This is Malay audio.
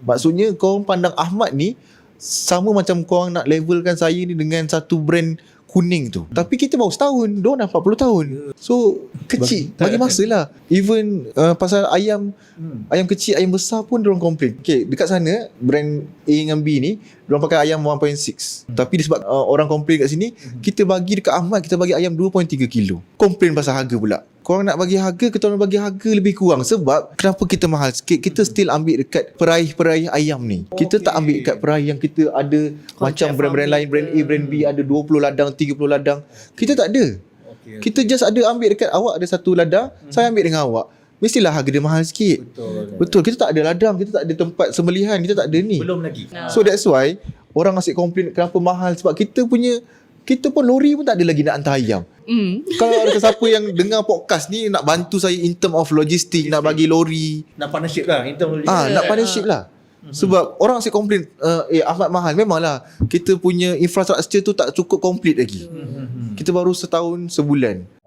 Maksudnya korang pandang Ahmad ni sama macam korang nak levelkan saya ni dengan satu brand kuning tu. Tapi kita baru setahun, diorang dah 40 tahun. So kecil, bagi masa lah. Even pasal ayam kecil, ayam besar pun diorang komplain. Okay, dekat sana brand A dengan B ni diorang pakai ayam 1.6. Tapi disebab orang komplain kat sini, kita bagi dekat Ahmad, kita bagi ayam 2.3 kilo. Komplain pasal harga pula. Korang nak bagi harga, kita orang bagi harga lebih kurang. Sebab kenapa kita mahal sikit? Kita still ambil dekat peraih ayam ni. Kita tak ambil dekat peraih yang kita ada macam brand-brand lain, brand A, brand B ada 20 ladang, 30 ladang. Kita tak ada. Kita just ada ambil dekat awak ada satu ladang, saya ambil dengan awak. Mestilah harga dia mahal sikit. Betul. Kita tak ada ladang, kita tak ada tempat sembelihan, kita tak ada ni. Belum lagi. So that's why orang asyik komplain kenapa mahal, sebab kita pun lori pun tak ada lagi nak hantar ayam. Kalau ada siapa yang dengar podcast ni nak bantu saya in term of logistik, nak bagi lori, Nak partnership lah. nak partnership lah. Sebab orang asyik komplain Ahmad mahal. Memanglah kita punya infrastruktur tu tak cukup komplit lagi. Kita baru setahun sebulan.